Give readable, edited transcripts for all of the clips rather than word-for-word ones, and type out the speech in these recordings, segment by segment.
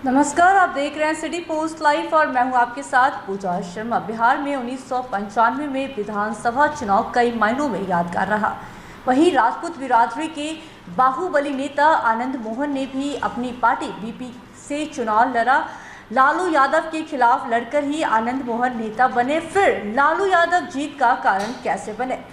नमस्कार, आप देख रहे हैं सिटी पोस्ट लाइव और मैं हूं आपके साथ पूजा शर्मा। बिहार में 1995 में विधानसभा चुनाव कई मायनों में यादगार रहा। वहीं राजपूत बिरादरी के बाहुबली नेता आनंद मोहन ने भी अपनी पार्टी बीपी से चुनाव लड़ा। लालू यादव के खिलाफ लड़कर ही आनंद मोहन नेता बने। फिर लालू यादव जीत का कारण कैसे बने,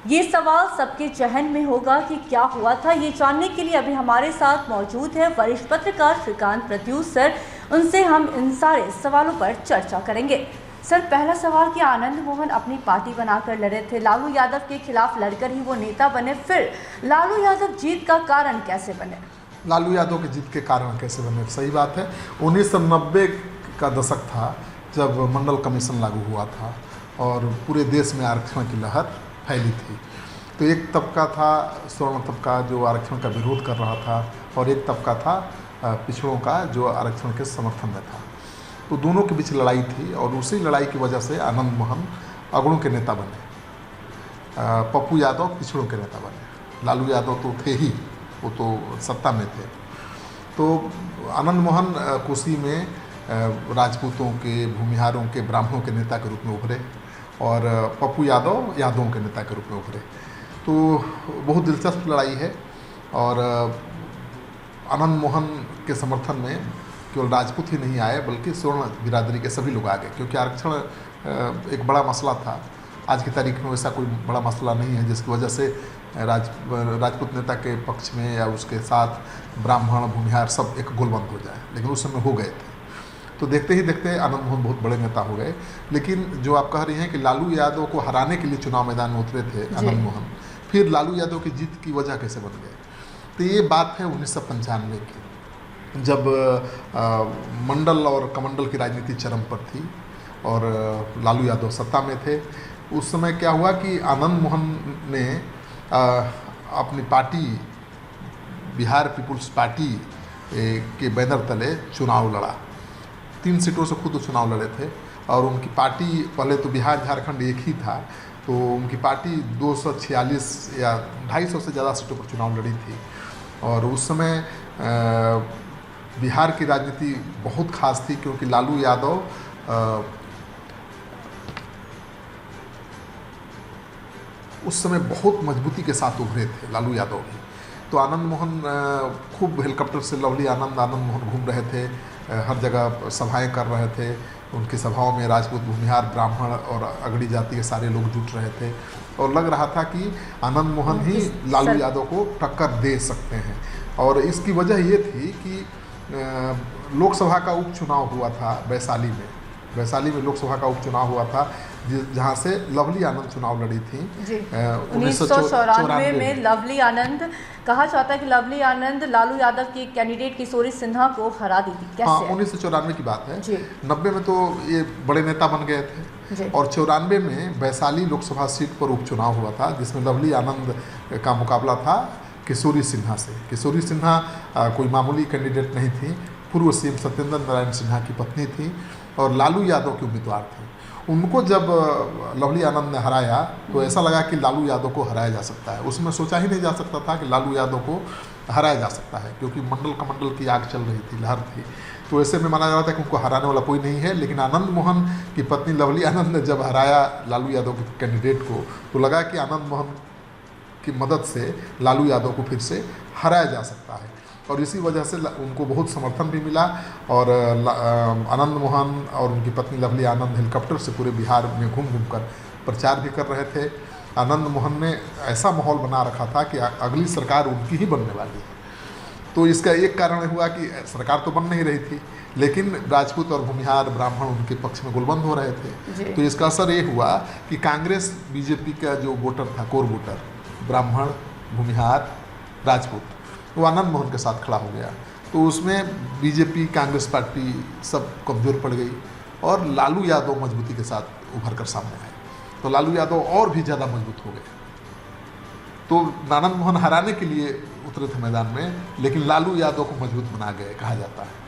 ये सवाल सबके जहन में होगा कि क्या हुआ था। ये जानने के लिए अभी हमारे साथ मौजूद है वरिष्ठ पत्रकार श्रीकांत प्रत्युष सर। उनसे हम इन सारे सवालों पर चर्चा करेंगे। सर, पहला सवाल कि आनंद मोहन अपनी पार्टी बनाकर लड़े थे, लालू यादव के खिलाफ लड़कर ही वो नेता बने। फिर लालू यादव जीत का कारण कैसे बने? लालू यादव के जीत के कारण कैसे बने, सही बात है। 1990 का दशक था जब मंडल कमीशन लागू हुआ था और पूरे देश में आरक्षण की लहर फैली थी। तो एक तबका था स्वर्ण तबका जो आरक्षण का विरोध कर रहा था और एक तबका था पिछड़ों का जो आरक्षण के समर्थन में था। तो दोनों के बीच लड़ाई थी और उसी लड़ाई की वजह से आनंद मोहन अगड़ों के नेता बने, पप्पू यादव पिछड़ों के नेता बने। लालू यादव तो थे ही, वो तो सत्ता में थे। तो आनंद मोहन कोसी में राजपूतों के, भूमिहारों के, ब्राह्मणों के नेता के रूप में उभरे और पप्पू यादव यादवों के नेता के रूप में उभरे। तो बहुत दिलचस्प लड़ाई है और आनंद मोहन के समर्थन में केवल राजपूत ही नहीं आए बल्कि स्वर्ण बिरादरी के सभी लोग आ गए, क्योंकि आरक्षण एक बड़ा मसला था। आज की तारीख में वैसा कोई बड़ा मसला नहीं है जिसकी वजह से राजपूत नेता के पक्ष में या उसके साथ ब्राह्मण, भूमिहार सब एक गोलबंद हो जाए, लेकिन उस समय हो गए थे। तो देखते ही देखते आनंद मोहन बहुत बड़े नेता हो गए। लेकिन जो आप कह रही हैं कि लालू यादव को हराने के लिए चुनाव मैदान में उतरे थे आनंद मोहन, फिर लालू यादव की जीत की वजह कैसे बन गए? तो ये बात है 1995 की, जब मंडल और कमंडल की राजनीति चरम पर थी और लालू यादव सत्ता में थे। उस समय क्या हुआ कि आनंद मोहन ने अपनी पार्टी बिहार पीपुल्स पार्टी के बैनर तले चुनाव लड़ा। 3 सीटों से खुद चुनाव लड़े थे और उनकी पार्टी, पहले तो बिहार झारखंड एक ही था, तो उनकी पार्टी 246 या 250 से ज़्यादा सीटों पर चुनाव लड़ी थी। और उस समय बिहार की राजनीति बहुत खास थी, क्योंकि लालू यादव उस समय बहुत मजबूती के साथ उभरे थे, लालू यादव भी। तो आनंद मोहन खूब हेलीकॉप्टर से लवली आनंद मोहन घूम रहे थे, हर जगह सभाएं कर रहे थे। उनकी सभाओं में राजपूत, भूमिहार, ब्राह्मण और अगड़ी जाति के सारे लोग जुट रहे थे और लग रहा था कि आनंद मोहन ही लालू यादव को टक्कर दे सकते हैं। और इसकी वजह ये थी कि लोकसभा का उपचुनाव हुआ था वैशाली में। वैशाली में लोकसभा का उपचुनाव हुआ था जहाँ से लवली आनंद चुनाव लड़ी थी। 1994 में लवली आनंद, कहा जाता है कि लवली आनंद लालू यादव के कैंडिडेट किशोरी सिन्हा को हरा दी थी। कैसे? हाँ, 1994 की बात है। 90 में तो ये बड़े नेता बन गए थे और 94 में वैशाली लोकसभा सीट पर उपचुनाव हुआ था, जिसमें लवली आनंद का मुकाबला था किशोरी सिन्हा से। किशोरी सिन्हा कोई मामूली कैंडिडेट नहीं थी, पूर्व सीएम सत्येंद्र नारायण सिन्हा की पत्नी थी और लालू यादव के उम्मीदवार थे। उनको जब लवली आनंद ने हराया तो ऐसा लगा कि लालू यादव को हराया जा सकता है। उसमें सोचा ही नहीं जा सकता था कि लालू यादव को हराया जा सकता है, क्योंकि मंडल कमंडल की आग चल रही थी, लहर थी। तो ऐसे में माना जा रहा था कि उनको हराने वाला कोई नहीं है। लेकिन आनंद मोहन की पत्नी लवली आनंद ने जब हराया लालू यादव के कैंडिडेट को, तो लगा कि आनंद मोहन की मदद से लालू यादव को फिर से हराया जा सकता है। और इसी वजह से उनको बहुत समर्थन भी मिला और आनंद मोहन और उनकी पत्नी लवली आनंद हेलीकॉप्टर से पूरे बिहार में घूम कर प्रचार भी कर रहे थे। आनंद मोहन ने ऐसा माहौल बना रखा था कि अगली सरकार उनकी ही बनने वाली है। तो इसका एक कारण हुआ कि सरकार तो बन नहीं रही थी, लेकिन राजपूत और भूमिहार, ब्राह्मण उनके पक्ष में गोलबंद हो रहे थे। तो इसका असर ये हुआ कि कांग्रेस बीजेपी का जो वोटर था, कोर वोटर, ब्राह्मण, भूमिहार, राजपूत, वो आनंद मोहन के साथ खड़ा हो गया। तो उसमें बीजेपी, कांग्रेस पार्टी सब कमज़ोर पड़ गई और लालू यादव मजबूती के साथ उभर कर सामने आए। तो लालू यादव और भी ज़्यादा मजबूत हो गए। तो आनंद मोहन हराने के लिए उतरे थे मैदान में, लेकिन लालू यादव को मजबूत बना गए, कहा जाता है।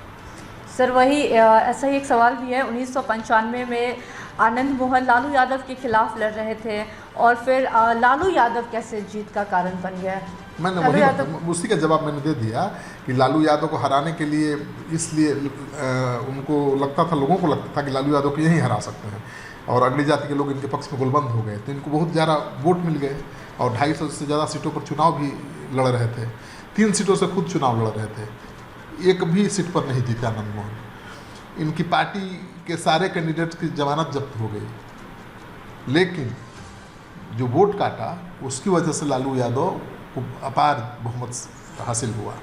सर, वही ऐसा ही एक सवाल भी है। 1995 में आनंद मोहन लालू यादव के खिलाफ लड़ रहे थे और फिर लालू यादव कैसे जीत का कारण बन गया? मैंने उसी का जवाब मैंने दे दिया कि लालू यादव को हराने के लिए इसलिए उनको लगता था, लोगों को लगता था कि लालू यादव को यहीं हरा सकते हैं और अगली जाति के लोग इनके पक्ष में गोलबंद हो गए, तो इनको बहुत ज़्यादा वोट मिल गए और 250 से ज़्यादा सीटों पर चुनाव भी लड़ रहे थे। 3 सीटों से खुद चुनाव लड़ रहे थे, एक भी सीट पर नहीं जीते आनंद मोहन। इनकी पार्टी के सारे कैंडिडेट्स की जमानत जब्त हो गई, लेकिन जो वोट काटा उसकी वजह से लालू यादव को अपार बहुमत हासिल हुआ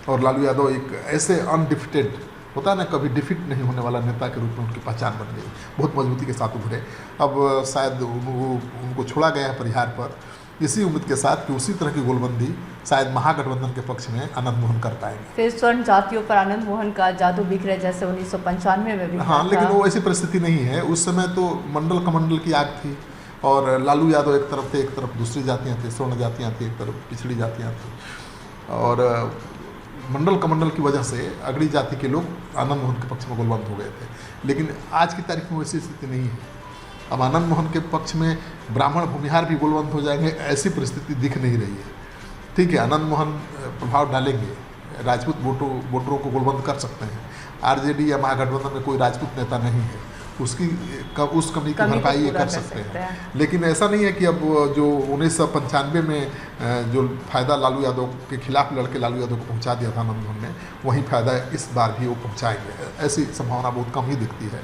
और लालू यादव एक ऐसे अनडिफिटेड होता है ना, कभी डिफीट नहीं होने वाला नेता के रूप में उनकी पहचान बन गई, बहुत मजबूती के साथ उभरे। अब शायद उनको छोड़ा गया है परिहार पर, इसी उम्मीद के साथ कि उसी तरह की गोलबंदी शायद महागठबंधन के पक्ष में आनंद मोहन कर पाएंगे। फिर स्वर्ण जातियों पर आनंद मोहन का जादू बिखरे जैसे 1995 में भी। हाँ, लेकिन वो ऐसी परिस्थिति नहीं है। उस समय तो मंडल कमंडल की आग थी और लालू यादव एक तरफ थे, एक तरफ दूसरी जातियाँ थी, स्वर्ण जातियाँ थी, एक तरफ पिछड़ी जातियाँ थी और मंडल कमंडल की वजह से अगड़ी जाति के लोग आनंद मोहन के पक्ष में गोलबंद हो गए थे। लेकिन आज की तारीख में वैसी स्थिति नहीं है। अब आनंद मोहन के पक्ष में ब्राह्मण भूमिहार भी गोलबंद हो जाएंगे, ऐसी परिस्थिति दिख नहीं रही है। ठीक है, आनंद मोहन प्रभाव डालेंगे, राजपूत वोटरों को गोलबंद कर सकते हैं। आरजेडी या महागठबंधन में कोई राजपूत नेता नहीं है, उस कमी की भरपाई ये कर सकते हैं। लेकिन ऐसा नहीं है कि अब जो 1995 में जो फायदा लालू यादव के खिलाफ लड़के लालू यादव को पहुंचा दिया था आनंद मोहन ने, वही फायदा इस बार भी वो पहुंचाएंगे, ऐसी संभावना बहुत कम ही दिखती है।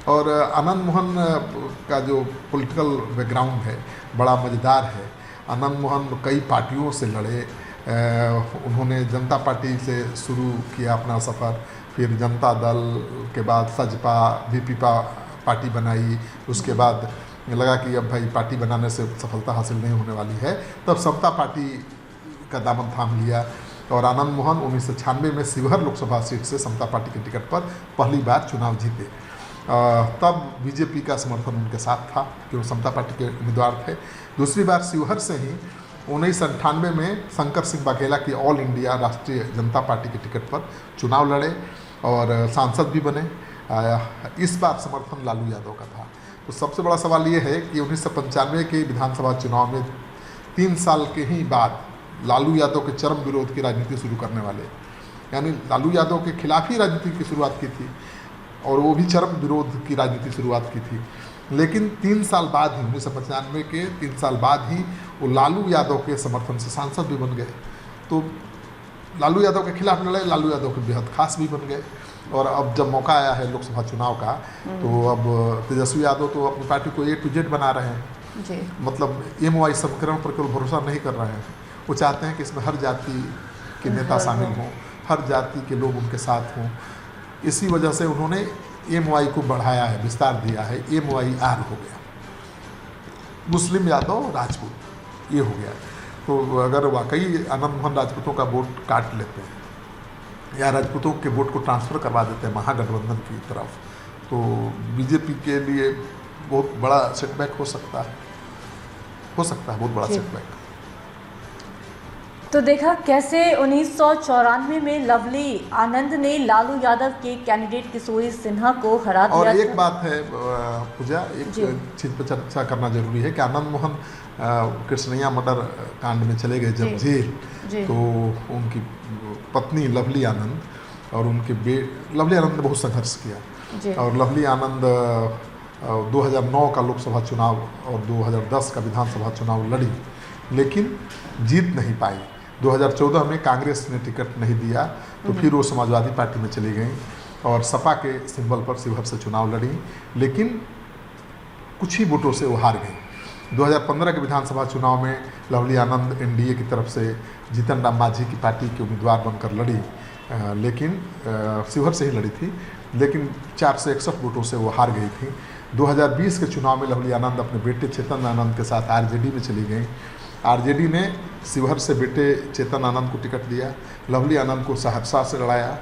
और आनंद मोहन का जो पॉलिटिकल बैकग्राउंड है बड़ा मज़ेदार है। आनंद मोहन कई पार्टियों से लड़े, उन्होंने जनता पार्टी से शुरू किया अपना सफ़र, फिर जनता दल के बाद सजपा बीपीपा पार्टी बनाई, उसके बाद लगा कि अब भाई पार्टी बनाने से सफलता हासिल नहीं होने वाली है, तब समता पार्टी का दामन थाम लिया और आनंद मोहन 1996 में शिवहर लोकसभा सीट से समता पार्टी के टिकट पर पहली बार चुनाव जीते। तब बीजेपी का समर्थन उनके साथ था कि वो समता पार्टी के उम्मीदवार थे। दूसरी बार शिवहर से ही 1998 में शंकर सिंह वाघेला की ऑल इंडिया राष्ट्रीय जनता पार्टी के टिकट पर चुनाव लड़े और सांसद भी बने। इस बार समर्थन लालू यादव का था। तो सबसे बड़ा सवाल ये है कि 1995 के विधानसभा चुनाव में 3 साल के ही बाद लालू यादव के चरम विरोध की राजनीति शुरू करने वाले, यानी लालू यादव के खिलाफ ही राजनीति की शुरुआत की थी और वो भी चरम विरोध की राजनीति शुरुआत की थी। लेकिन 3 साल बाद ही 1995 के 3 साल बाद ही वो लालू यादव के समर्थन से सांसद भी बन गए। तो लालू यादव के खिलाफ लड़े, लालू यादव के बेहद खास भी बन गए। और अब जब मौका आया है लोकसभा चुनाव का, तो अब तेजस्वी यादव तो अपनी पार्टी को A to Z बना रहे हैं जी। मतलब MY समीकरण पर केवल भरोसा नहीं कर रहे हैं, वो चाहते हैं कि इसमें हर जाति के नेता शामिल हों, हर जाति के लोग उनके साथ हों। इसी वजह से उन्होंने MY को बढ़ाया है, विस्तार दिया है, MYR हो गया, मुस्लिम यादव राजपूत ये हो गया। तो अगर वाकई आनंद मोहन राजपूतों का वोट काट लेते हैं या राजपूतों के वोट को ट्रांसफ़र करवा देते हैं महागठबंधन की तरफ, तो बीजेपी के लिए बहुत बड़ा सेटबैक हो सकता है बहुत बड़ा सेटबैक। तो देखा कैसे 1994 में लवली आनंद ने लालू यादव के कैंडिडेट किशोरी सिन्हा को हरा दिया। और एक बात है पूजा, एक चीज़ पर चर्चा करना जरूरी है कि आनंद मोहन कृष्णैया मर्डर कांड में चले गए जब जेल, तो उनकी पत्नी लवली आनंद और उनके लवली आनंद ने बहुत संघर्ष किया और लवली आनंद 2009 का लोकसभा चुनाव और 2010 का विधानसभा चुनाव लड़ी, लेकिन जीत नहीं पाई। 2014 में कांग्रेस ने टिकट नहीं दिया, तो फिर वो समाजवादी पार्टी में चली गई और सपा के सिंबल पर शिवहर से चुनाव लड़ी, लेकिन कुछ ही वोटों से वो हार गई। 2015 के विधानसभा चुनाव में लवली आनंद NDA की तरफ से जीतन राम मांझी की पार्टी के उम्मीदवार बनकर लड़ी, लेकिन शिवहर से ही लड़ी थी, लेकिन 461 वोटों से वो हार गई थी। 2020 के चुनाव में लवली आनंद अपने बेटे चेतन आनंद के साथ RJD में चली गई। RJD ने शिवहर से बेटे चेतन आनंद को टिकट दिया, लवली आनंद को सहरसा से लड़ाया।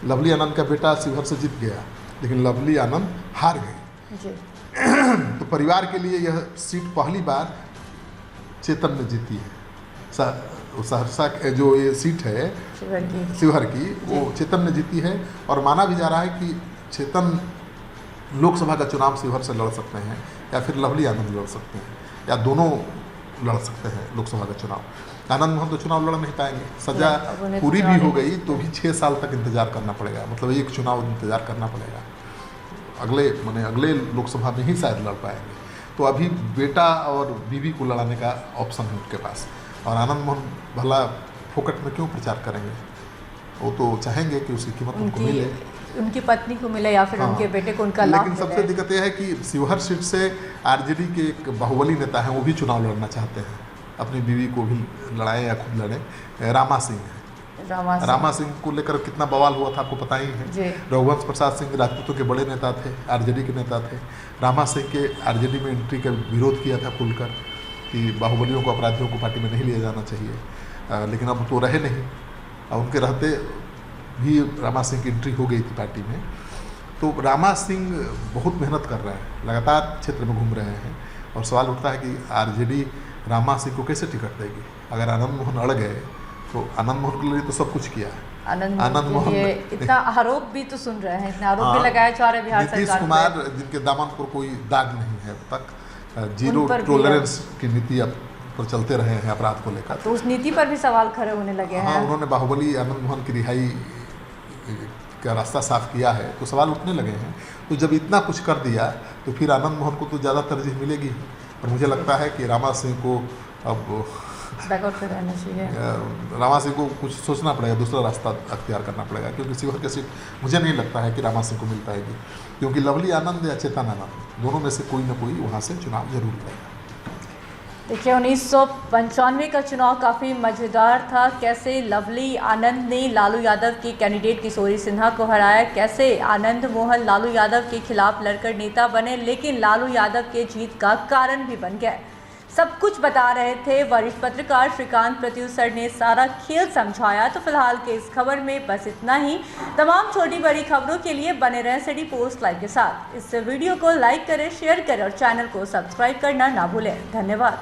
लवली आनंद का बेटा शिवहर से जीत गया, लेकिन लवली आनंद हार गई। तो परिवार के लिए यह सीट पहली बार चेतन ने जीती है। सहरसा जो ये सीट है शिवहर की वो चेतन ने जीती है और माना भी जा रहा है कि चेतन लोकसभा का चुनाव शिवहर से लड़ सकते हैं या फिर लवली आनंद लड़ सकते हैं या दोनों लड़ सकते हैं लोकसभा का चुनाव। आनंद मोहन तो चुनाव लड़ नहीं पाएंगे, सजा पूरी भी हो गई तो भी 6 साल तक इंतजार करना पड़ेगा, मतलब एक चुनाव इंतजार करना पड़ेगा, अगले लोकसभा में ही शायद लड़ पाएंगे। तो अभी बेटा और बीवी को लड़ाने का ऑप्शन है उनके पास, और आनंद मोहन भला फोकट में क्यों प्रचार करेंगे, वो तो चाहेंगे कि उसकी कीमत उनको मिले, उनकी पत्नी को मिले या फिर उनके बेटे को उनका लाभ। लेकिन सबसे दिक्कत यह है कि शिवहर सीट से आरजेडी के एक बाहुबली नेता हैं, वो भी चुनाव लड़ना चाहते हैं, अपनी बीवी को भी लड़ाएं या खुद लड़ें। रामा सिंह है, रामा सिंह को लेकर कितना बवाल हुआ था आपको पता ही है। रघुवंश प्रसाद सिंह राजपूतों के बड़े नेता थे, आरजेडी के नेता थे। रामा सिंह के आरजेडी में एंट्री का विरोध किया था खुलकर कि बाहुबलियों को, अपराधियों को पार्टी में नहीं लिया जाना चाहिए, लेकिन अब तो रहे नहीं, और उनके रहते भी रामा सिंह की एंट्री हो गई थी पार्टी में। तो रामा सिंह बहुत मेहनत कर रहे हैं, लगातार क्षेत्र में घूम रहे हैं, और सवाल उठता है कि आरजेडी रामा सिंह को कैसे टिकट देगी। अगर आनंद मोहन अड़ गए तो आनंद मोहन के लिए तो सब कुछ किया है, आनंद मोहन इतना आरोप भी तो सुन रहे हैं, इतना आरोप भी लगाया जा रहा है बिहार सरकार। नीतीश कुमार जिनके दामन पर कोई दाग नहीं है अब तक, जीरो टॉलरेंस की नीति अब पर चलते रहे हैं अपराध को लेकर, तो उस नीति पर भी सवाल खड़े होने लगे हैं। हाँ, उन्होंने बाहुबली आनंद मोहन की रिहाई का रास्ता साफ किया है, तो सवाल उठने लगे हैं। तो जब इतना कुछ कर दिया तो फिर आनंद मोहन को तो ज़्यादा तरजीह मिलेगी, और मुझे लगता है कि रामा सिंह को अब बैकआउट पे रहना चाहिए, रामा सिंह को कुछ सोचना पड़ेगा, दूसरा रास्ता अख्तियार करना पड़ेगा, क्योंकि शिवहर की सीट मुझे नहीं लगता है कि रामा सिंह को मिल पाएगी, क्योंकि लवली आनंद या चेतन आनंद दोनों में से कोई ना कोई वहाँ से चुनाव जरूर लड़ेगा। देखिए 1995 का चुनाव काफ़ी मज़ेदार था। कैसे लवली आनंद ने लालू यादव के कैंडिडेट किशोरी सिन्हा को हराया, कैसे आनंद मोहन लालू यादव के खिलाफ लड़कर नेता बने, लेकिन लालू यादव के जीत का कारण भी बन गए। सब कुछ बता रहे थे वरिष्ठ पत्रकार श्रीकांत प्रत्युष सर ने, सारा खेल समझाया। तो फिलहाल के इस खबर में बस इतना ही। तमाम छोटी बड़ी खबरों के लिए बने रहें सिटी पोस्ट लाइव के साथ। इस वीडियो को लाइक करें, शेयर करें और चैनल को सब्सक्राइब करना ना भूलें। धन्यवाद।